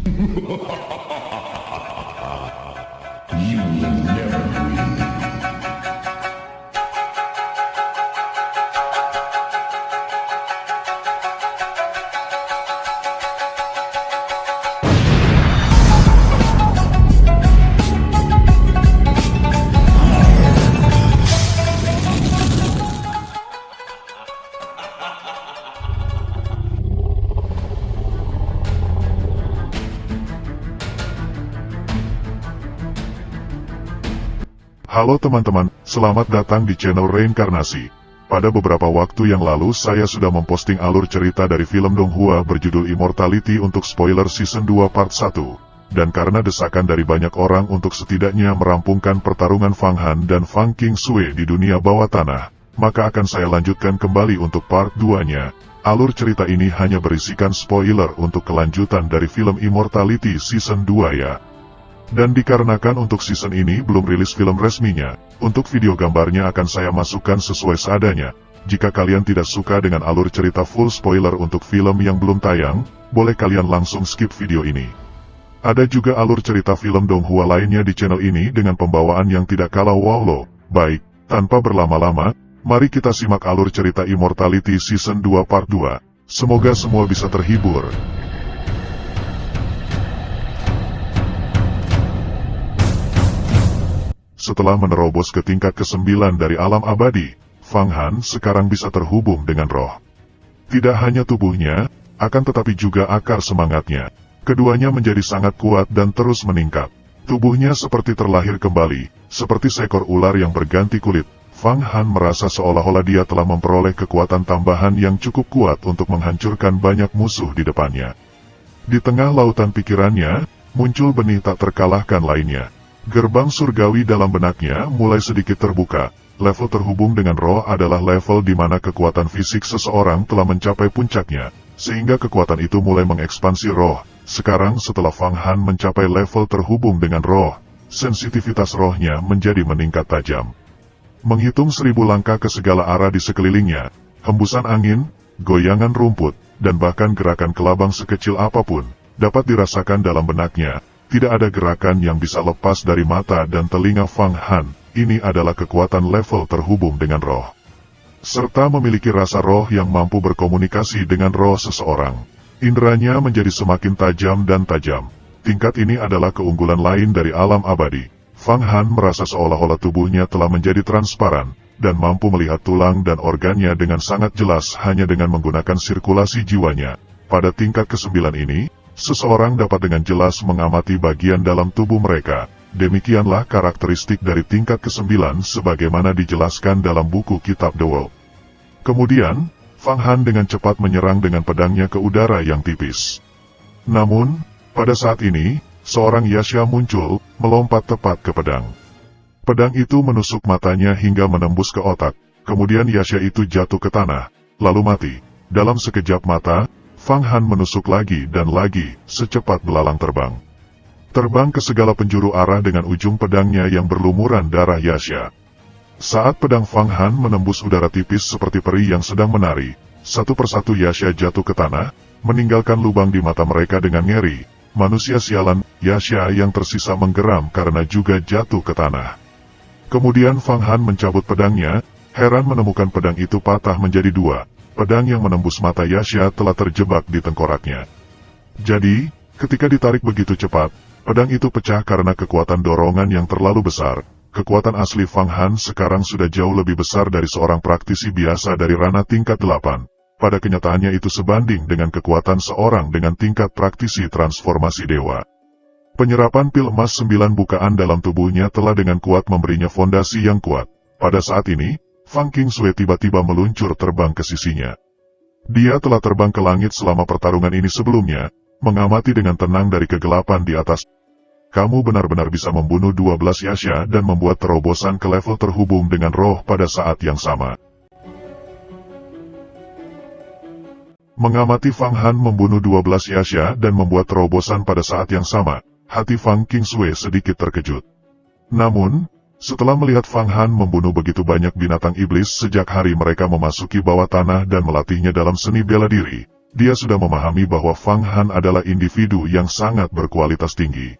You will never win. Halo teman-teman, selamat datang di channel Reinkarnasi. Pada beberapa waktu yang lalu saya sudah memposting alur cerita dari film Donghua berjudul Immortality untuk spoiler season 2 part 1. Dan karena desakan dari banyak orang untuk setidaknya merampungkan pertarungan Fang Han dan Fang Qingsui di dunia bawah tanah, maka akan saya lanjutkan kembali untuk part 2-nya. Alur cerita ini hanya berisikan spoiler untuk kelanjutan dari film Immortality season 2 ya. Dan dikarenakan untuk season ini belum rilis film resminya, untuk video gambarnya akan saya masukkan sesuai seadanya. Jika kalian tidak suka dengan alur cerita full spoiler untuk film yang belum tayang, boleh kalian langsung skip video ini. Ada juga alur cerita film Donghua lainnya di channel ini dengan pembawaan yang tidak kalah wow loh. Baik, tanpa berlama-lama, mari kita simak alur cerita Immortality season 2 part 2. Semoga semua bisa terhibur. Setelah menerobos ke tingkat ke-9 dari alam abadi, Fang Han sekarang bisa terhubung dengan roh. Tidak hanya tubuhnya, akan tetapi juga akar semangatnya. Keduanya menjadi sangat kuat dan terus meningkat. Tubuhnya seperti terlahir kembali, seperti seekor ular yang berganti kulit. Fang Han merasa seolah-olah dia telah memperoleh kekuatan tambahan yang cukup kuat untuk menghancurkan banyak musuh di depannya. Di tengah lautan pikirannya, muncul benih tak terkalahkan lainnya. Gerbang surgawi dalam benaknya mulai sedikit terbuka. Level terhubung dengan roh adalah level di mana kekuatan fisik seseorang telah mencapai puncaknya, sehingga kekuatan itu mulai mengekspansi roh. Sekarang setelah Fang Han mencapai level terhubung dengan roh, sensitivitas rohnya menjadi meningkat tajam. Menghitung 1000 langkah ke segala arah di sekelilingnya, hembusan angin, goyangan rumput, dan bahkan gerakan kelabang sekecil apapun, dapat dirasakan dalam benaknya. Tidak ada gerakan yang bisa lepas dari mata dan telinga Fang Han. Ini adalah kekuatan level terhubung dengan roh. Serta memiliki rasa roh yang mampu berkomunikasi dengan roh seseorang. Indranya menjadi semakin tajam dan tajam. Tingkat ini adalah keunggulan lain dari alam abadi. Fang Han merasa seolah-olah tubuhnya telah menjadi transparan, dan mampu melihat tulang dan organnya dengan sangat jelas hanya dengan menggunakan sirkulasi jiwanya. Pada tingkat ke-9 ini, seseorang dapat dengan jelas mengamati bagian dalam tubuh mereka. Demikianlah karakteristik dari tingkat ke-9 sebagaimana dijelaskan dalam buku kitab The World. Kemudian, Fang Han dengan cepat menyerang dengan pedangnya ke udara yang tipis. Namun, pada saat ini, seorang Yasha muncul, melompat tepat ke pedang. Pedang itu menusuk matanya hingga menembus ke otak, kemudian Yasha itu jatuh ke tanah, lalu mati. Dalam sekejap mata, Fang Han menusuk lagi dan lagi, secepat belalang terbang. Terbang ke segala penjuru arah dengan ujung pedangnya yang berlumuran darah Yasha. Saat pedang Fang Han menembus udara tipis seperti peri yang sedang menari, satu persatu Yasha jatuh ke tanah, meninggalkan lubang di mata mereka dengan ngeri. Manusia sialan, Yasha yang tersisa menggeram karena juga jatuh ke tanah. Kemudian Fang Han mencabut pedangnya, heran menemukan pedang itu patah menjadi dua. Pedang yang menembus mata Yasha telah terjebak di tengkoraknya. Jadi, ketika ditarik begitu cepat, pedang itu pecah karena kekuatan dorongan yang terlalu besar. Kekuatan asli Fang Han sekarang sudah jauh lebih besar dari seorang praktisi biasa dari ranah tingkat 8. Pada kenyataannya itu sebanding dengan kekuatan seorang dengan tingkat praktisi transformasi dewa. Penyerapan pil emas 9 bukaan dalam tubuhnya telah dengan kuat memberinya fondasi yang kuat. Pada saat ini, Fang Qingsui tiba-tiba meluncur terbang ke sisinya. Dia telah terbang ke langit selama pertarungan ini sebelumnya, mengamati dengan tenang dari kegelapan di atas. Kamu benar-benar bisa membunuh 12 Yasha dan membuat terobosan ke level terhubung dengan roh pada saat yang sama. Mengamati Fang Han membunuh 12 Yasha dan membuat terobosan pada saat yang sama, hati Fang Qingsui sedikit terkejut. Namun, setelah melihat Fang Han membunuh begitu banyak binatang iblis sejak hari mereka memasuki bawah tanah dan melatihnya dalam seni bela diri, dia sudah memahami bahwa Fang Han adalah individu yang sangat berkualitas tinggi.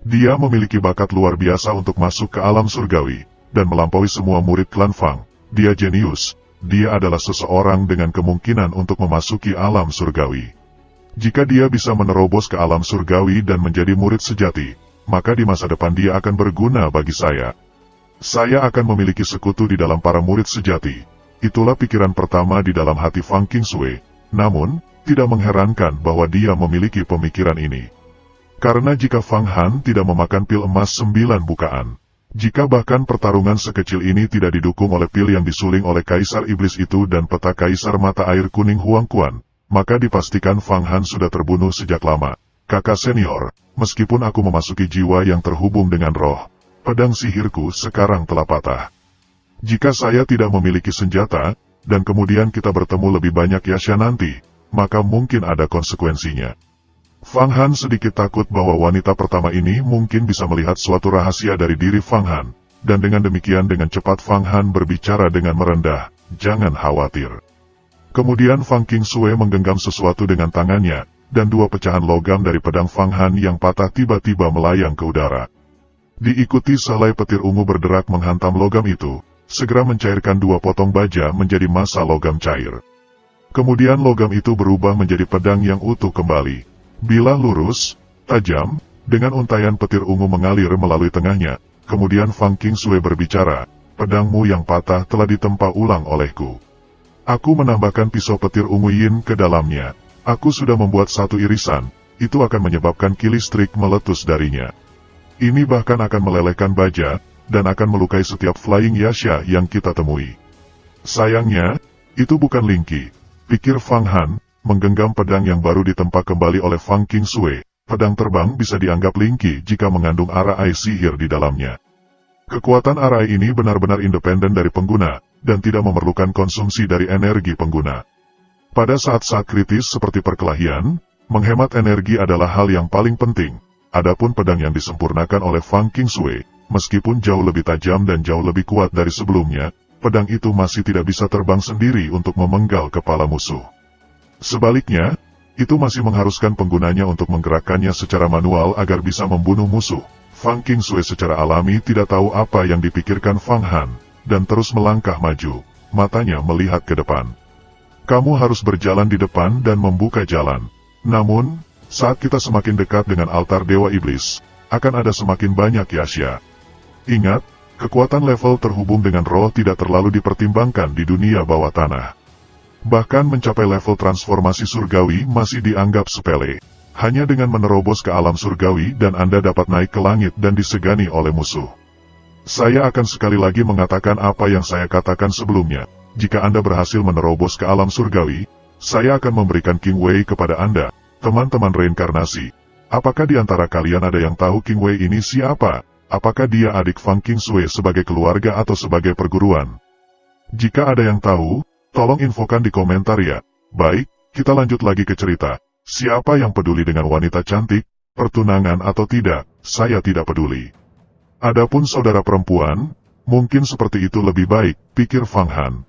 Dia memiliki bakat luar biasa untuk masuk ke alam surgawi, dan melampaui semua murid klan Fang. Dia jenius, dia adalah seseorang dengan kemungkinan untuk memasuki alam surgawi. Jika dia bisa menerobos ke alam surgawi dan menjadi murid sejati, maka di masa depan dia akan berguna bagi saya. Saya akan memiliki sekutu di dalam para murid sejati. Itulah pikiran pertama di dalam hati Fang Qingshui. Namun, tidak mengherankan bahwa dia memiliki pemikiran ini. Karena jika Fang Han tidak memakan pil emas 9 bukaan, jika bahkan pertarungan sekecil ini tidak didukung oleh pil yang disuling oleh Kaisar Iblis itu dan peta Kaisar Mata Air Kuning Huang Quan, maka dipastikan Fang Han sudah terbunuh sejak lama. Kakak senior, meskipun aku memasuki jiwa yang terhubung dengan roh, pedang sihirku sekarang telah patah. Jika saya tidak memiliki senjata, dan kemudian kita bertemu lebih banyak Yasha nanti, maka mungkin ada konsekuensinya. Fang Han sedikit takut bahwa wanita pertama ini mungkin bisa melihat suatu rahasia dari diri Fang Han, dan dengan demikian dengan cepat Fang Han berbicara dengan merendah, "Jangan khawatir." Kemudian Fang Qingshui menggenggam sesuatu dengan tangannya, dan 2 pecahan logam dari pedang Fang Han yang patah tiba-tiba melayang ke udara. Diikuti sehelai petir ungu berderak menghantam logam itu, segera mencairkan 2 potong baja menjadi massa logam cair. Kemudian logam itu berubah menjadi pedang yang utuh kembali. Bila lurus, tajam, dengan untaian petir ungu mengalir melalui tengahnya. Kemudian Fang Qingshui berbicara, "Pedangmu yang patah telah ditempa ulang olehku. Aku menambahkan pisau petir ungu yin ke dalamnya. Aku sudah membuat 1 irisan, itu akan menyebabkan ki listrik meletus darinya. Ini bahkan akan melelehkan baja, dan akan melukai setiap Flying Yasha yang kita temui." Sayangnya, itu bukan Lingqi, pikir Fang Han, menggenggam pedang yang baru ditempa kembali oleh Fang Qingshui. Pedang terbang bisa dianggap Lingqi jika mengandung arai sihir di dalamnya. Kekuatan arai ini benar-benar independen dari pengguna, dan tidak memerlukan konsumsi dari energi pengguna. Pada saat-saat kritis seperti perkelahian, menghemat energi adalah hal yang paling penting. Adapun pedang yang disempurnakan oleh Fang Qingshui, meskipun jauh lebih tajam dan jauh lebih kuat dari sebelumnya, pedang itu masih tidak bisa terbang sendiri untuk memenggal kepala musuh. Sebaliknya, itu masih mengharuskan penggunanya untuk menggerakkannya secara manual agar bisa membunuh musuh. Fang Qingshui secara alami tidak tahu apa yang dipikirkan Fang Han, dan terus melangkah maju, matanya melihat ke depan. "Kamu harus berjalan di depan dan membuka jalan. Namun, saat kita semakin dekat dengan altar Dewa Iblis, akan ada semakin banyak Yasha. Ingat, kekuatan level terhubung dengan roh tidak terlalu dipertimbangkan di dunia bawah tanah. Bahkan mencapai level transformasi surgawi masih dianggap sepele. Hanya dengan menerobos ke alam surgawi dan Anda dapat naik ke langit dan disegani oleh musuh. Saya akan sekali lagi mengatakan apa yang saya katakan sebelumnya. Jika Anda berhasil menerobos ke alam surgawi, saya akan memberikan King Wei kepada Anda, teman-teman reinkarnasi. Apakah di antara kalian ada yang tahu King Wei ini siapa? Apakah dia adik Fang Qingshui sebagai keluarga atau sebagai perguruan? Jika ada yang tahu, tolong infokan di komentar ya. Baik, kita lanjut lagi ke cerita. Siapa yang peduli dengan wanita cantik, pertunangan atau tidak, saya tidak peduli. Adapun saudara perempuan, mungkin seperti itu lebih baik, pikir Fang Han.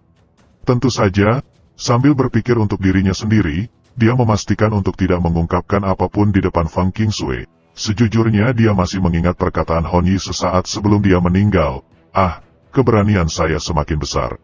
Tentu saja, sambil berpikir untuk dirinya sendiri, dia memastikan untuk tidak mengungkapkan apapun di depan Fang Qingshui. Sejujurnya dia masih mengingat perkataan Hon Yi sesaat sebelum dia meninggal. "Ah, keberanian saya semakin besar.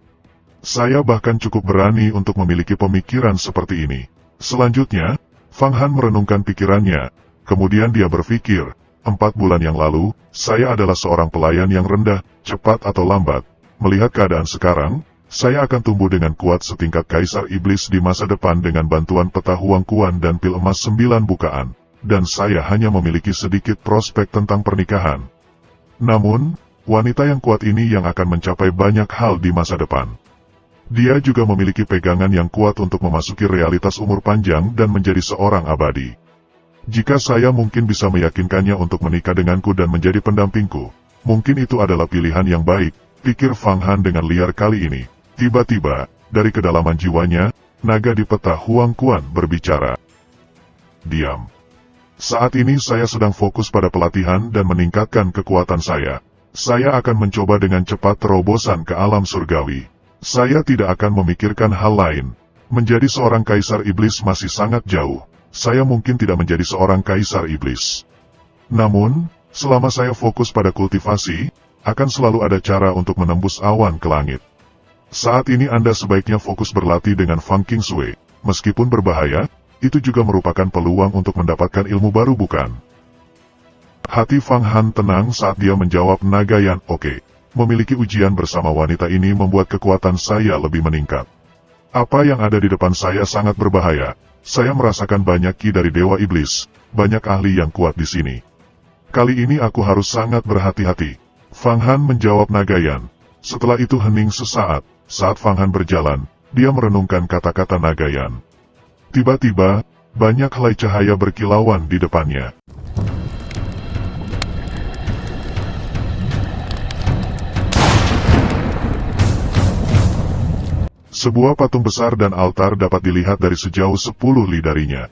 Saya bahkan cukup berani untuk memiliki pemikiran seperti ini." Selanjutnya, Fang Han merenungkan pikirannya. Kemudian dia berpikir, 4 bulan yang lalu, saya adalah seorang pelayan yang rendah, cepat atau lambat. Melihat keadaan sekarang, saya akan tumbuh dengan kuat setingkat Kaisar Iblis di masa depan dengan bantuan peta Huang Quan dan pil emas 9 bukaan. Dan saya hanya memiliki sedikit prospek tentang pernikahan. Namun, wanita yang kuat ini yang akan mencapai banyak hal di masa depan. Dia juga memiliki pegangan yang kuat untuk memasuki realitas umur panjang dan menjadi seorang abadi. Jika saya mungkin bisa meyakinkannya untuk menikah denganku dan menjadi pendampingku, mungkin itu adalah pilihan yang baik, pikir Fang Han dengan liar kali ini. Tiba-tiba, dari kedalaman jiwanya, naga di peta Huang Quan berbicara. "Diam. Saat ini saya sedang fokus pada pelatihan dan meningkatkan kekuatan saya. Saya akan mencoba dengan cepat terobosan ke alam surgawi. Saya tidak akan memikirkan hal lain. Menjadi seorang kaisar iblis masih sangat jauh. Saya mungkin tidak menjadi seorang kaisar iblis. Namun, selama saya fokus pada kultivasi, akan selalu ada cara untuk menembus awan ke langit. Saat ini Anda sebaiknya fokus berlatih dengan Fang King Sui. Meskipun berbahaya, itu juga merupakan peluang untuk mendapatkan ilmu baru, bukan? Hati Fang Han tenang saat dia menjawab, Nagayan, oke. Memiliki ujian bersama wanita ini membuat kekuatan saya lebih meningkat. Apa yang ada di depan saya sangat berbahaya. Saya merasakan banyak ki dari Dewa Iblis, banyak ahli yang kuat di sini. Kali ini aku harus sangat berhati-hati. Fang Han menjawab, Nagayan. Setelah itu hening sesaat, saat Fang Han berjalan, dia merenungkan kata-kata Nagayan. Tiba-tiba, banyak helai cahaya berkilauan di depannya. Sebuah patung besar dan altar dapat dilihat dari sejauh 10 li darinya.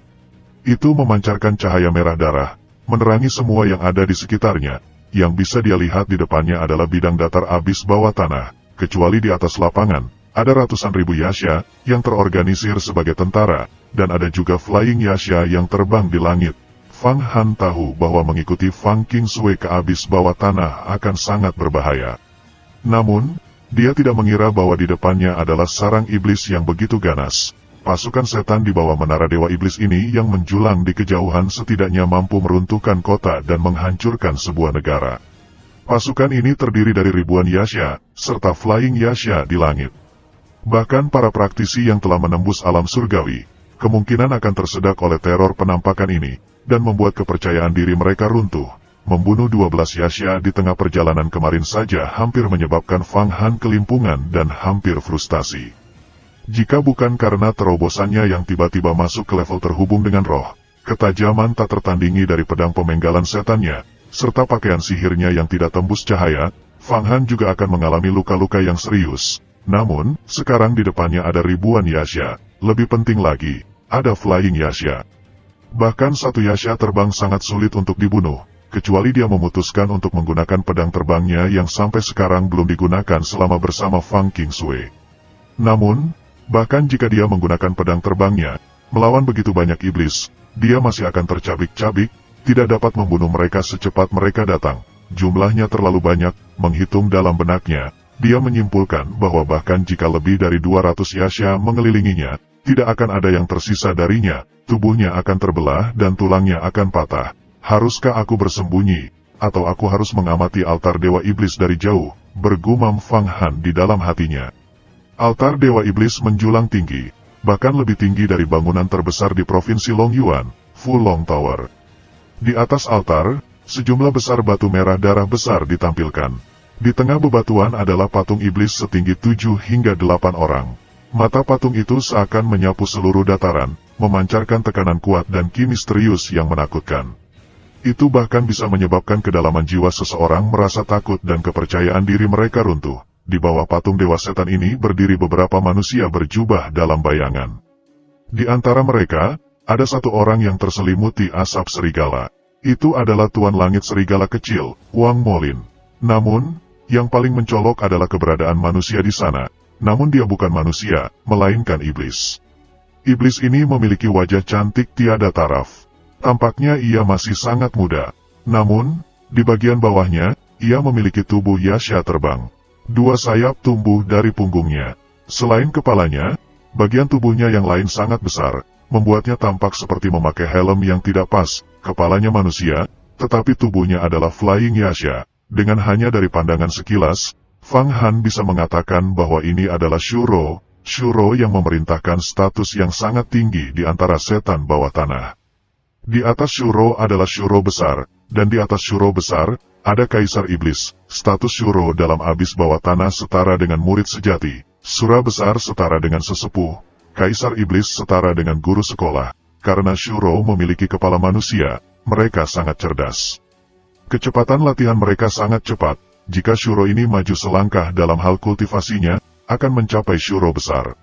Itu memancarkan cahaya merah darah, menerangi semua yang ada di sekitarnya. Yang bisa dia lihat di depannya adalah bidang datar abis bawah tanah, kecuali di atas lapangan. Ada ratusan ribu Yasha yang terorganisir sebagai tentara, dan ada juga Flying Yasha yang terbang di langit. Fang Han tahu bahwa mengikuti Fang King Sui ke abis bawah tanah akan sangat berbahaya. Namun, dia tidak mengira bahwa di depannya adalah sarang iblis yang begitu ganas. Pasukan setan di bawah menara Dewa Iblis ini yang menjulang di kejauhan setidaknya mampu meruntuhkan kota dan menghancurkan sebuah negara. Pasukan ini terdiri dari ribuan Yasha, serta Flying Yasha di langit. Bahkan para praktisi yang telah menembus alam surgawi, kemungkinan akan tersedak oleh teror penampakan ini, dan membuat kepercayaan diri mereka runtuh. Membunuh 12 Yasha di tengah perjalanan kemarin saja hampir menyebabkan Fang Han kelimpungan dan hampir frustasi. Jika bukan karena terobosannya yang tiba-tiba masuk ke level terhubung dengan roh, ketajaman tak tertandingi dari pedang pemenggalan setannya, serta pakaian sihirnya yang tidak tembus cahaya, Fang Han juga akan mengalami luka-luka yang serius. Namun, sekarang di depannya ada ribuan Yasha, lebih penting lagi, ada Flying Yasha. Bahkan satu Yasha terbang sangat sulit untuk dibunuh, kecuali dia memutuskan untuk menggunakan pedang terbangnya yang sampai sekarang belum digunakan selama bersama Fang King Sui. Namun, bahkan jika dia menggunakan pedang terbangnya, melawan begitu banyak iblis, dia masih akan tercabik-cabik, tidak dapat membunuh mereka secepat mereka datang. Jumlahnya terlalu banyak, menghitung dalam benaknya, dia menyimpulkan bahwa bahkan jika lebih dari 200 Yasha mengelilinginya, tidak akan ada yang tersisa darinya, tubuhnya akan terbelah dan tulangnya akan patah. Haruskah aku bersembunyi, atau aku harus mengamati altar Dewa Iblis dari jauh, bergumam Fang Han di dalam hatinya. Altar Dewa Iblis menjulang tinggi, bahkan lebih tinggi dari bangunan terbesar di Provinsi Longyuan, Fulong Tower. Di atas altar, sejumlah besar batu merah darah besar ditampilkan. Di tengah bebatuan adalah patung iblis setinggi 7 hingga 8 orang. Mata patung itu seakan menyapu seluruh dataran, memancarkan tekanan kuat dan ki misterius yang menakutkan. Itu bahkan bisa menyebabkan kedalaman jiwa seseorang merasa takut dan kepercayaan diri mereka runtuh. Di bawah patung Dewa Setan ini berdiri beberapa manusia berjubah dalam bayangan. Di antara mereka, ada satu orang yang terselimuti asap serigala. Itu adalah Tuan Langit Serigala Kecil, Wang Molin. Namun, yang paling mencolok adalah keberadaan manusia di sana. Namun dia bukan manusia, melainkan iblis. Iblis ini memiliki wajah cantik tiada taraf. Tampaknya ia masih sangat muda. Namun, di bagian bawahnya, ia memiliki tubuh Yasha terbang. 2 sayap tumbuh dari punggungnya. Selain kepalanya, bagian tubuhnya yang lain sangat besar, membuatnya tampak seperti memakai helm yang tidak pas. Kepalanya manusia, tetapi tubuhnya adalah Flying Yasha. Dengan hanya dari pandangan sekilas, Fang Han bisa mengatakan bahwa ini adalah Shuro yang memerintahkan status yang sangat tinggi di antara setan bawah tanah. Di atas Shuro adalah Shuro besar, dan di atas Shuro besar, ada Kaisar Iblis. Status Shuro dalam abis bawah tanah setara dengan murid sejati, Sura besar setara dengan sesepuh, Kaisar Iblis setara dengan guru sekolah. Karena Shuro memiliki kepala manusia, mereka sangat cerdas. Kecepatan latihan mereka sangat cepat. Jika Shuro ini maju selangkah dalam hal kultivasinya, akan mencapai Shuro besar.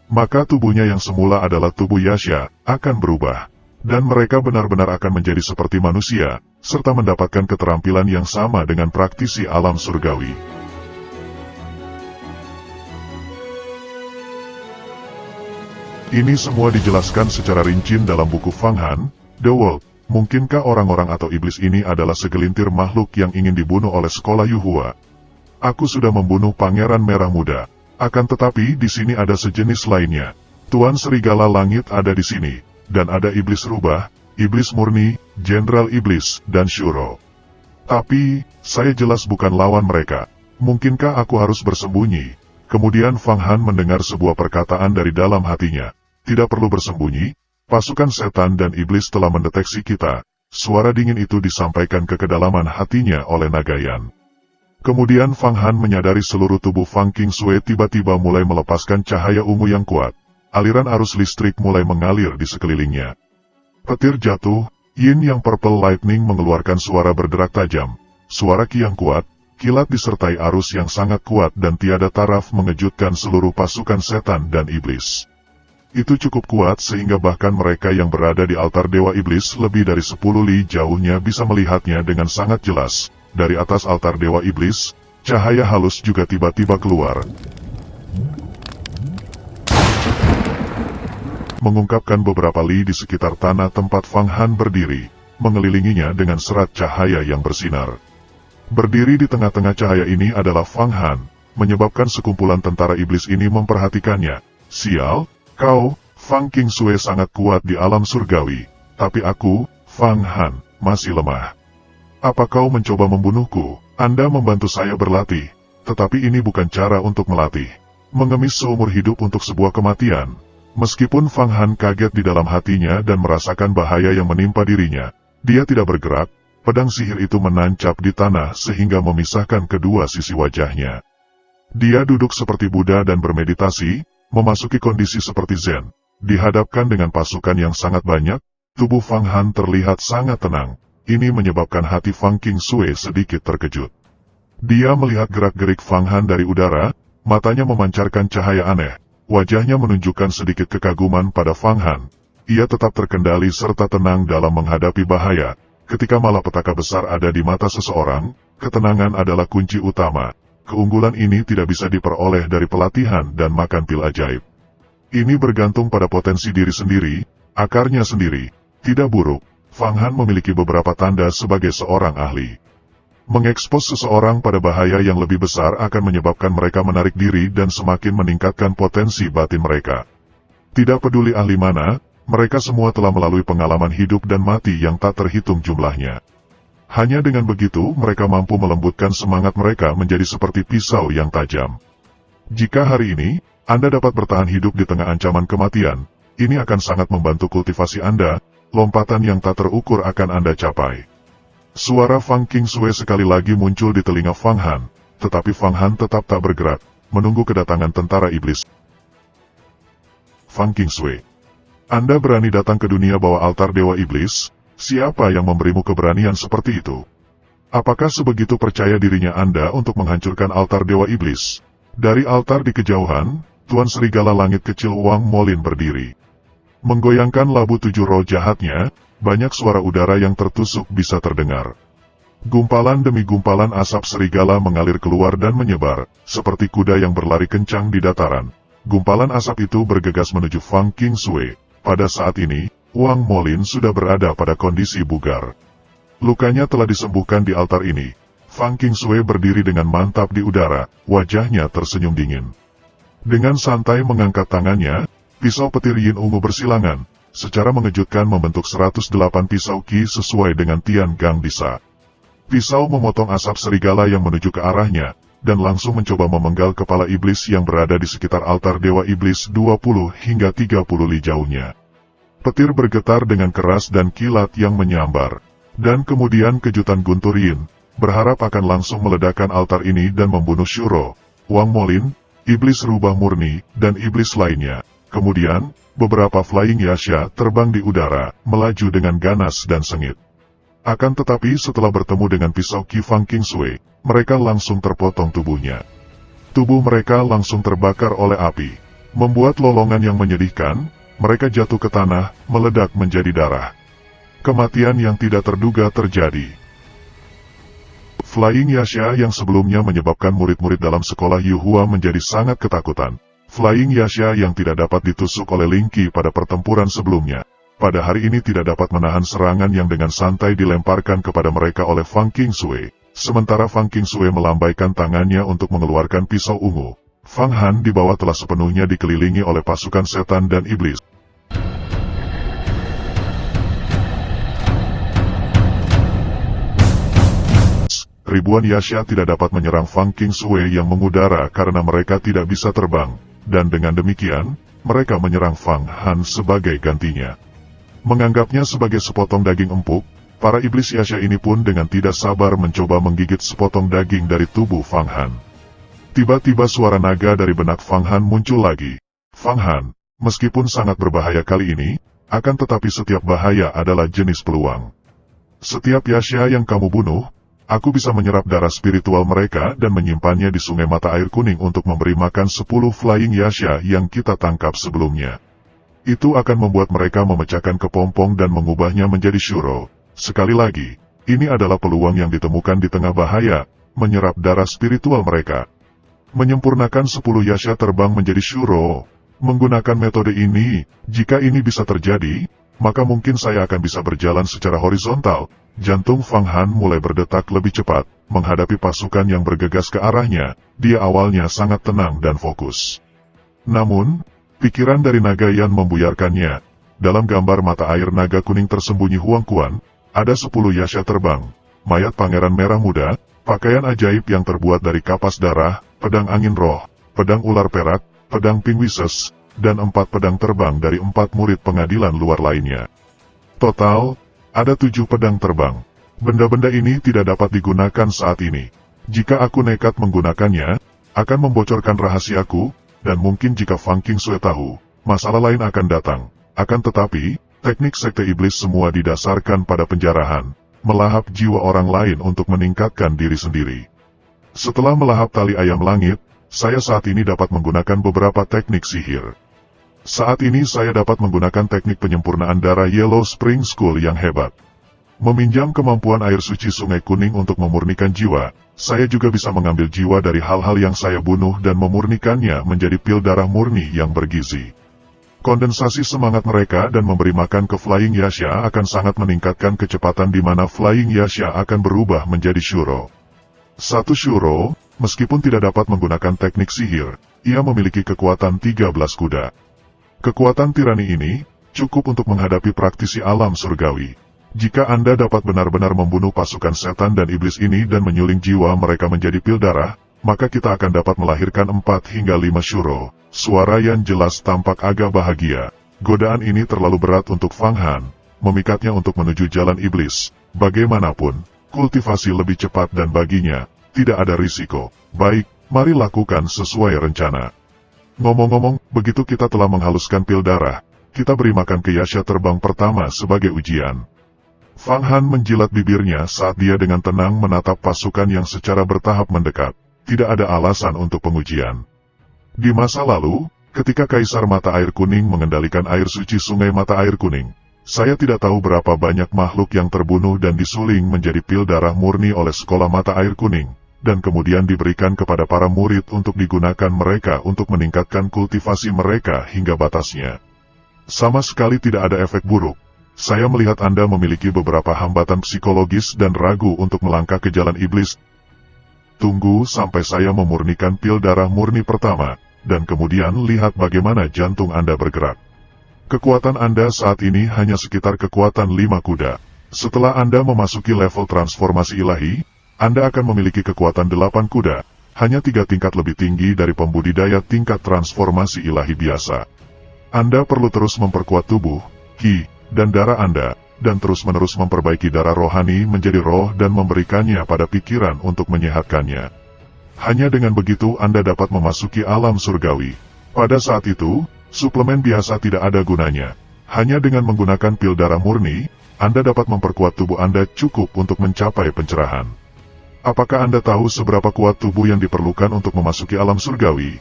Maka tubuhnya yang semula adalah tubuh Yasha, akan berubah. Dan mereka benar-benar akan menjadi seperti manusia, serta mendapatkan keterampilan yang sama dengan praktisi alam surgawi. Ini semua dijelaskan secara rinci dalam buku Fang Han, The World. Mungkinkah orang-orang atau iblis ini adalah segelintir makhluk yang ingin dibunuh oleh sekolah Yuhua? Aku sudah membunuh Pangeran Merah Muda. Akan tetapi di sini ada sejenis lainnya. Tuan Serigala Langit ada di sini, dan ada iblis rubah, iblis murni, Jenderal Iblis, dan Shuro. Tapi, saya jelas bukan lawan mereka. Mungkinkah aku harus bersembunyi? Kemudian Fang Han mendengar sebuah perkataan dari dalam hatinya. Tidak perlu bersembunyi. Pasukan setan dan iblis telah mendeteksi kita. Suara dingin itu disampaikan ke kedalaman hatinya oleh Nagayan. Kemudian Fang Han menyadari seluruh tubuh Fang Qingsui tiba-tiba mulai melepaskan cahaya ungu yang kuat. Aliran arus listrik mulai mengalir di sekelilingnya. Petir jatuh, Yin yang Purple Lightning mengeluarkan suara berderak tajam. Suara Qi yang kuat, kilat disertai arus yang sangat kuat dan tiada taraf mengejutkan seluruh pasukan setan dan iblis. Itu cukup kuat sehingga bahkan mereka yang berada di altar Dewa Iblis lebih dari 10 li jauhnya bisa melihatnya dengan sangat jelas. Dari atas altar Dewa Iblis, cahaya halus juga tiba-tiba keluar, mengungkapkan beberapa li di sekitar tanah tempat Fang Han berdiri, mengelilinginya dengan serat cahaya yang bersinar. Berdiri di tengah-tengah cahaya ini adalah Fang Han, menyebabkan sekumpulan tentara iblis ini memperhatikannya. Sial! Kau, Fang Qingsui sangat kuat di alam surgawi, tapi aku, Fang Han, masih lemah. Apa kau mencoba membunuhku? Anda membantu saya berlatih, tetapi ini bukan cara untuk melatih. Mengemis seumur hidup untuk sebuah kematian. Meskipun Fang Han kaget di dalam hatinya dan merasakan bahaya yang menimpa dirinya, dia tidak bergerak. Pedang sihir itu menancap di tanah sehingga memisahkan kedua sisi wajahnya. Dia duduk seperti Buddha dan bermeditasi, memasuki kondisi seperti Zen. Dihadapkan dengan pasukan yang sangat banyak, tubuh Fang Han terlihat sangat tenang. Ini menyebabkan hati Fang Qingsui sedikit terkejut. Dia melihat gerak-gerik Fang Han dari udara, matanya memancarkan cahaya aneh. Wajahnya menunjukkan sedikit kekaguman pada Fang Han. Ia tetap terkendali serta tenang dalam menghadapi bahaya. Ketika malapetaka besar ada di mata seseorang, ketenangan adalah kunci utama. Keunggulan ini tidak bisa diperoleh dari pelatihan dan makan pil ajaib. Ini bergantung pada potensi diri sendiri, akarnya sendiri. Tidak buruk, Fang Han memiliki beberapa tanda sebagai seorang ahli. Mengekspos seseorang pada bahaya yang lebih besar akan menyebabkan mereka menarik diri dan semakin meningkatkan potensi batin mereka. Tidak peduli ahli mana, mereka semua telah melalui pengalaman hidup dan mati yang tak terhitung jumlahnya. Hanya dengan begitu mereka mampu melembutkan semangat mereka menjadi seperti pisau yang tajam. Jika hari ini, Anda dapat bertahan hidup di tengah ancaman kematian, ini akan sangat membantu kultivasi Anda, lompatan yang tak terukur akan Anda capai. Suara Fang Qingsui sekali lagi muncul di telinga Fang Han, tetapi Fang Han tetap tak bergerak, menunggu kedatangan tentara iblis. Fang Qingsui, Anda berani datang ke dunia bawah altar Dewa Iblis? Siapa yang memberimu keberanian seperti itu? Apakah sebegitu percaya dirinya Anda untuk menghancurkan altar Dewa Iblis? Dari altar di kejauhan, Tuan Serigala Langit kecil Wang Molin berdiri. Menggoyangkan labu 7 roh jahatnya, banyak suara udara yang tertusuk bisa terdengar. Gumpalan demi gumpalan asap serigala mengalir keluar dan menyebar, seperti kuda yang berlari kencang di dataran. Gumpalan asap itu bergegas menuju Fang Qingsui. Pada saat ini, Wang Molin sudah berada pada kondisi bugar. Lukanya telah disembuhkan di altar ini. Fang Qingsui berdiri dengan mantap di udara, wajahnya tersenyum dingin. Dengan santai mengangkat tangannya, pisau petir yin ungu bersilangan, secara mengejutkan membentuk 108 pisau Qi sesuai dengan Tian Gang Disa. Pisau memotong asap serigala yang menuju ke arahnya, dan langsung mencoba memenggal kepala iblis yang berada di sekitar altar Dewa Iblis 20 hingga 30 li jauhnya. Petir bergetar dengan keras dan kilat yang menyambar. Dan kemudian kejutan guntur Yin, berharap akan langsung meledakkan altar ini dan membunuh Shuro, Wang Molin, iblis rubah murni, dan iblis lainnya. Kemudian, beberapa Flying Yasha terbang di udara, melaju dengan ganas dan sengit. Akan tetapi setelah bertemu dengan pisau Qi Fang Qingsui, mereka langsung terpotong tubuhnya. Tubuh mereka langsung terbakar oleh api, membuat lolongan yang menyedihkan. Mereka jatuh ke tanah, meledak menjadi darah. Kematian yang tidak terduga terjadi. Flying Yasha yang sebelumnya menyebabkan murid-murid dalam sekolah Yuhua menjadi sangat ketakutan. Flying Yasha yang tidak dapat ditusuk oleh Linky pada pertempuran sebelumnya, pada hari ini tidak dapat menahan serangan yang dengan santai dilemparkan kepada mereka oleh Fang Qingsui. Sementara Fang Qingsui melambaikan tangannya untuk mengeluarkan pisau ungu. Fang Han di bawah telah sepenuhnya dikelilingi oleh pasukan setan dan iblis. Ribuan Yasha tidak dapat menyerang Fang Qingsui yang mengudara karena mereka tidak bisa terbang, dan dengan demikian, mereka menyerang Fang Han sebagai gantinya. Menganggapnya sebagai sepotong daging empuk, para iblis Yasha ini pun dengan tidak sabar mencoba menggigit sepotong daging dari tubuh Fang Han. Tiba-tiba suara naga dari benak Fang Han muncul lagi. Fang Han, meskipun sangat berbahaya kali ini, akan tetapi setiap bahaya adalah jenis peluang. Setiap Yasha yang kamu bunuh, aku bisa menyerap darah spiritual mereka dan menyimpannya di sungai mata air kuning untuk memberi makan 10 Flying Yasha yang kita tangkap sebelumnya. Itu akan membuat mereka memecahkan kepompong dan mengubahnya menjadi Shuro. Sekali lagi, ini adalah peluang yang ditemukan di tengah bahaya, menyerap darah spiritual mereka. Menyempurnakan 10 Yasha terbang menjadi Shuro. Menggunakan metode ini, jika ini bisa terjadi, maka mungkin saya akan bisa berjalan secara horizontal. Jantung Fang Han mulai berdetak lebih cepat, menghadapi pasukan yang bergegas ke arahnya. Dia awalnya sangat tenang dan fokus. Namun, pikiran dari naga Yan membuyarkannya. Dalam gambar mata air naga kuning tersembunyi Huang Quan, ada 10 Yasha terbang, mayat pangeran merah muda, pakaian ajaib yang terbuat dari kapas darah, pedang angin roh, pedang ular perak, pedang pingwises, dan 4 pedang terbang dari 4 murid pengadilan luar lainnya. Total, ada 7 pedang terbang. Benda-benda ini tidak dapat digunakan saat ini. Jika aku nekat menggunakannya, akan membocorkan rahasiaku, dan mungkin jika Fang Qingsui tahu, masalah lain akan datang. Akan tetapi, teknik sekte iblis semua didasarkan pada penjarahan, melahap jiwa orang lain untuk meningkatkan diri sendiri. Setelah melahap tali ayam langit, saya saat ini dapat menggunakan beberapa teknik sihir. Saat ini saya dapat menggunakan teknik penyempurnaan darah Yellow Spring School yang hebat. Meminjam kemampuan air suci sungai kuning untuk memurnikan jiwa, saya juga bisa mengambil jiwa dari hal-hal yang saya bunuh dan memurnikannya menjadi pil darah murni yang bergizi. Kondensasi semangat mereka dan memberi makan ke Flying Yasha akan sangat meningkatkan kecepatan di mana Flying Yasha akan berubah menjadi Shuro. Satu Shuro, meskipun tidak dapat menggunakan teknik sihir, ia memiliki kekuatan 13 kuda. Kekuatan tirani ini cukup untuk menghadapi praktisi alam surgawi. Jika Anda dapat benar-benar membunuh pasukan setan dan iblis ini dan menyuling jiwa mereka menjadi pil darah, maka kita akan dapat melahirkan 4 hingga 5 Shuro. Suara yang jelas tampak agak bahagia. Godaan ini terlalu berat untuk Fang Han, memikatnya untuk menuju jalan iblis. Bagaimanapun, kultivasi lebih cepat dan baginya, tidak ada risiko. Baik, mari lakukan sesuai rencana. Ngomong-ngomong, begitu kita telah menghaluskan pil darah, kita beri makan ke Yasha terbang pertama sebagai ujian. Fang Han menjilat bibirnya saat dia dengan tenang menatap pasukan yang secara bertahap mendekat. Tidak ada alasan untuk pengujian. Di masa lalu, ketika Kaisar Mata Air Kuning mengendalikan air suci sungai Mata Air Kuning, saya tidak tahu berapa banyak makhluk yang terbunuh dan disuling menjadi pil darah murni oleh Sekolah Mata Air Kuning, dan kemudian diberikan kepada para murid untuk digunakan mereka untuk meningkatkan kultivasi mereka hingga batasnya. Sama sekali tidak ada efek buruk. Saya melihat Anda memiliki beberapa hambatan psikologis dan ragu untuk melangkah ke jalan iblis. Tunggu sampai saya memurnikan pil darah murni pertama, dan kemudian lihat bagaimana jantung Anda bergerak. Kekuatan Anda saat ini hanya sekitar kekuatan 5 kuda. Setelah Anda memasuki level transformasi ilahi, Anda akan memiliki kekuatan 8 kuda, hanya 3 tingkat lebih tinggi dari pembudidaya tingkat transformasi ilahi biasa. Anda perlu terus memperkuat tubuh, ki, dan darah Anda, dan terus-menerus memperbaiki darah rohani menjadi roh dan memberikannya pada pikiran untuk menyehatkannya. Hanya dengan begitu Anda dapat memasuki alam surgawi. Pada saat itu, suplemen biasa tidak ada gunanya. Hanya dengan menggunakan pil darah murni, Anda dapat memperkuat tubuh Anda cukup untuk mencapai pencerahan. Apakah Anda tahu seberapa kuat tubuh yang diperlukan untuk memasuki alam surgawi?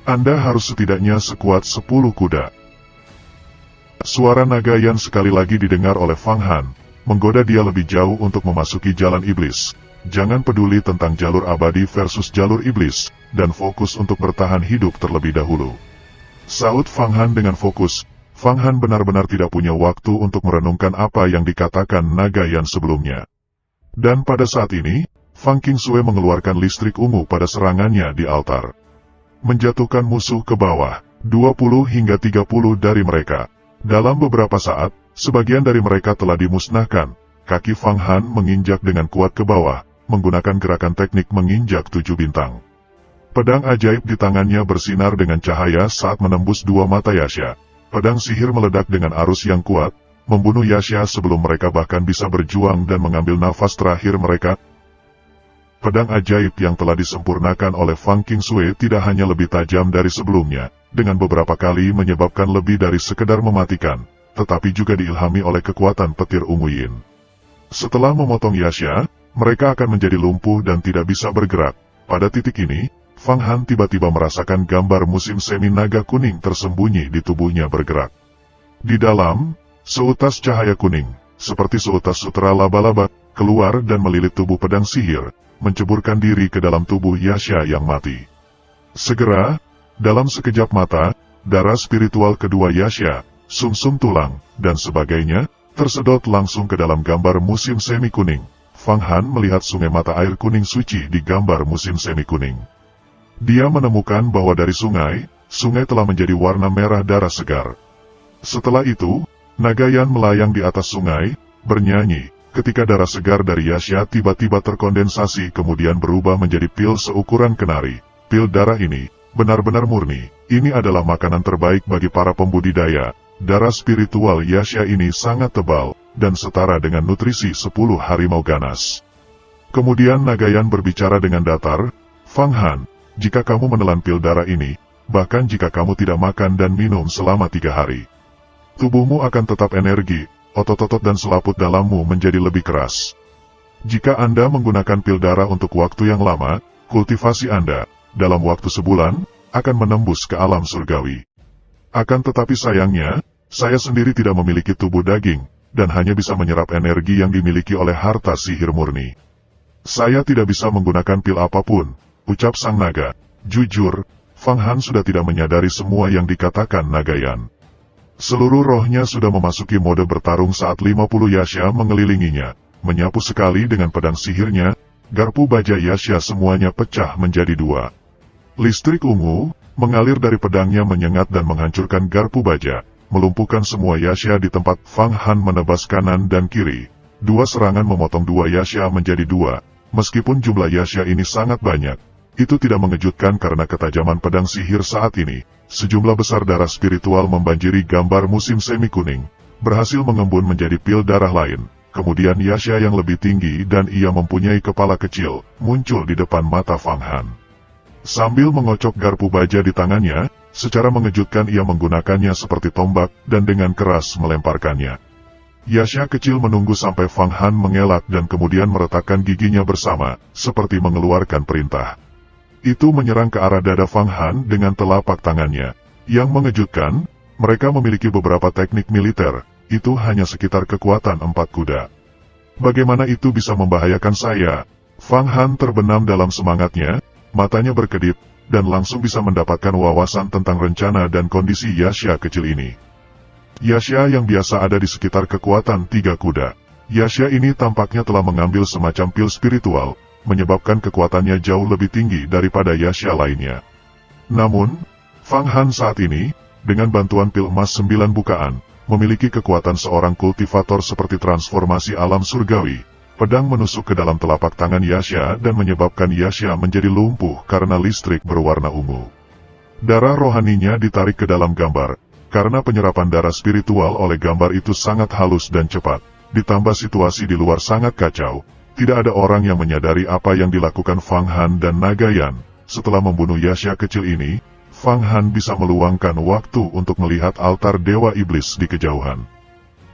Anda harus setidaknya sekuat 10 kuda. Suara naga Yan sekali lagi didengar oleh Fang Han, menggoda dia lebih jauh untuk memasuki jalan iblis. jangan peduli tentang jalur abadi versus jalur iblis, dan fokus untuk bertahan hidup terlebih dahulu. Saud Fang Han dengan fokus. Fang Han benar-benar tidak punya waktu untuk merenungkan apa yang dikatakan Nagayan sebelumnya. Dan pada saat ini, Fang Qingsui mengeluarkan listrik ungu pada serangannya di altar. Menjatuhkan musuh ke bawah, 20 hingga 30 dari mereka. Dalam beberapa saat, sebagian dari mereka telah dimusnahkan. Kaki Fang Han menginjak dengan kuat ke bawah, menggunakan gerakan teknik menginjak 7 bintang. Pedang ajaib di tangannya bersinar dengan cahaya saat menembus dua mata Yasha. Pedang sihir meledak dengan arus yang kuat, membunuh Yasha sebelum mereka bahkan bisa berjuang dan mengambil nafas terakhir mereka. Pedang ajaib yang telah disempurnakan oleh Fang Qingsui tidak hanya lebih tajam dari sebelumnya, dengan beberapa kali menyebabkan lebih dari sekedar mematikan, tetapi juga diilhami oleh kekuatan petir ungu yin. Setelah memotong Yasha, mereka akan menjadi lumpuh dan tidak bisa bergerak. Pada titik ini, Fang Han tiba-tiba merasakan gambar musim semi naga kuning tersembunyi di tubuhnya bergerak. Di dalam, seutas cahaya kuning, seperti seutas sutera laba-laba, keluar dan melilit tubuh pedang sihir, menceburkan diri ke dalam tubuh Yasha yang mati. Segera, dalam sekejap mata, darah spiritual kedua Yasha, sumsum tulang, dan sebagainya, tersedot langsung ke dalam gambar musim semi kuning. Fang Han melihat sungai mata air kuning suci di gambar musim semi kuning. Dia menemukan bahwa dari sungai telah menjadi warna merah darah segar. Setelah itu, Nagayan melayang di atas sungai, bernyanyi, ketika darah segar dari Yasha tiba-tiba terkondensasi kemudian berubah menjadi pil seukuran kenari. Pil darah ini, benar-benar murni, ini adalah makanan terbaik bagi para pembudidaya. Darah spiritual Yasha ini sangat tebal, dan setara dengan nutrisi 10 harimau ganas. Kemudian Nagayan berbicara dengan datar, Fang Han, jika kamu menelan pil darah ini, bahkan jika kamu tidak makan dan minum selama 3 hari, tubuhmu akan tetap energi, otot-otot dan selaput dalammu menjadi lebih keras. Jika Anda menggunakan pil darah untuk waktu yang lama, kultivasi Anda, dalam waktu sebulan, akan menembus ke alam surgawi. Akan tetapi sayangnya, saya sendiri tidak memiliki tubuh daging, dan hanya bisa menyerap energi yang dimiliki oleh harta sihir murni. Saya tidak bisa menggunakan pil apapun, ucap sang naga. Jujur, Fang Han sudah tidak menyadari semua yang dikatakan Nagayan. Seluruh rohnya sudah memasuki mode bertarung saat 50 Yasha mengelilinginya, menyapu sekali dengan pedang sihirnya, garpu baja Yasha semuanya pecah menjadi 2. Listrik ungu mengalir dari pedangnya menyengat dan menghancurkan garpu baja, melumpuhkan semua Yasha di tempat. Fang Han menebas kanan dan kiri. 2 serangan memotong 2 Yasha menjadi 2, meskipun jumlah Yasha ini sangat banyak. Itu tidak mengejutkan karena ketajaman pedang sihir saat ini. Sejumlah besar darah spiritual membanjiri gambar musim semi kuning, berhasil mengembun menjadi pil darah lain. Kemudian Yasha yang lebih tinggi dan ia mempunyai kepala kecil, muncul di depan mata Fang Han. Sambil mengocok garpu baja di tangannya, secara mengejutkan ia menggunakannya seperti tombak dan dengan keras melemparkannya. Yasha kecil menunggu sampai Fang Han mengelak dan kemudian meletakkan giginya bersama, seperti mengeluarkan perintah. Itu menyerang ke arah dada Fang Han dengan telapak tangannya. Yang mengejutkan, mereka memiliki beberapa teknik militer, itu hanya sekitar kekuatan 4 kuda. Bagaimana itu bisa membahayakan saya? Fang Han terbenam dalam semangatnya, matanya berkedip, dan langsung bisa mendapatkan wawasan tentang rencana dan kondisi Yasha kecil ini. Yasha yang biasa ada di sekitar kekuatan 3 kuda. Yasha ini tampaknya telah mengambil semacam pil spiritual, menyebabkan kekuatannya jauh lebih tinggi daripada Yasha lainnya. Namun, Fang Han saat ini, dengan bantuan pil emas 9 bukaan, memiliki kekuatan seorang kultivator seperti transformasi alam surgawi. Pedang menusuk ke dalam telapak tangan Yasha dan menyebabkan Yasha menjadi lumpuh karena listrik berwarna ungu. Darah rohaninya ditarik ke dalam gambar, karena penyerapan darah spiritual oleh gambar itu sangat halus dan cepat, ditambah situasi di luar sangat kacau. Tidak ada orang yang menyadari apa yang dilakukan Fang Han dan Nagayan. Setelah membunuh Yasha kecil ini, Fang Han bisa meluangkan waktu untuk melihat altar Dewa Iblis di kejauhan.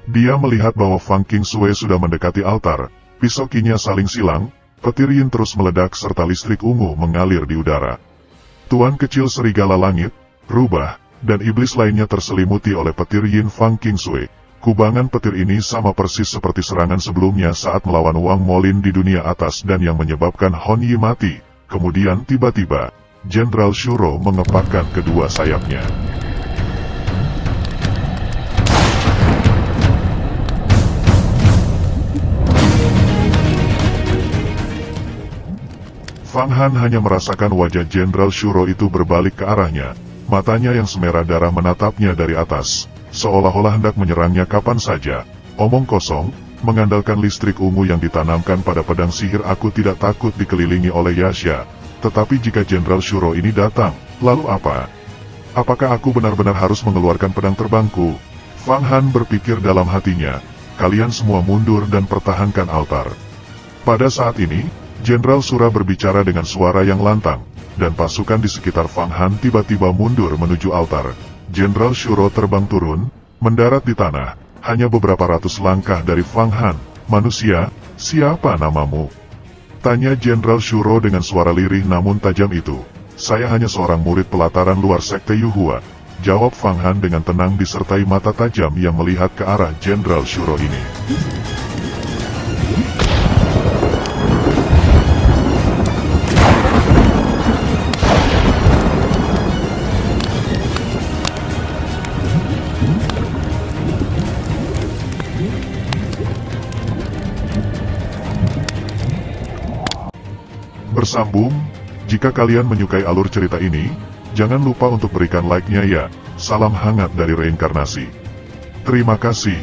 Dia melihat bahwa Fang Qingsui sudah mendekati altar, pisokinya saling silang, petir yin terus meledak serta listrik ungu mengalir di udara. Tuan kecil serigala langit, rubah, dan iblis lainnya terselimuti oleh petir yin Fang Qingsui. Kubangan petir ini sama persis seperti serangan sebelumnya saat melawan Wang Molin di dunia atas dan yang menyebabkan Hon Yi mati. Kemudian tiba-tiba, Jenderal Shuro mengepakkan kedua sayapnya. Fang Han hanya merasakan wajah Jenderal Shuro itu berbalik ke arahnya. Matanya yang semerah darah menatapnya dari atas, seolah-olah hendak menyerangnya kapan saja. Omong kosong, mengandalkan listrik ungu yang ditanamkan pada pedang sihir aku tidak takut dikelilingi oleh Yasha. Tetapi jika Jenderal Shuro ini datang, lalu apa? Apakah aku benar-benar harus mengeluarkan pedang terbangku? Fang Han berpikir dalam hatinya, kalian semua mundur dan pertahankan altar. Pada saat ini, Jenderal Shuro berbicara dengan suara yang lantang, dan pasukan di sekitar Fang Han tiba-tiba mundur menuju altar. Jenderal Shuro terbang turun, mendarat di tanah, hanya beberapa ratus langkah dari Fang Han. Manusia, siapa namamu? Tanya Jenderal Shuro dengan suara lirih namun tajam itu. Saya hanya seorang murid pelataran luar sekte Yuhua, jawab Fang Han dengan tenang disertai mata tajam yang melihat ke arah Jenderal Shuro ini. Bersambung, jika kalian menyukai alur cerita ini, jangan lupa untuk berikan like-nya ya. Salam hangat dari reinkarnasi. Terima kasih.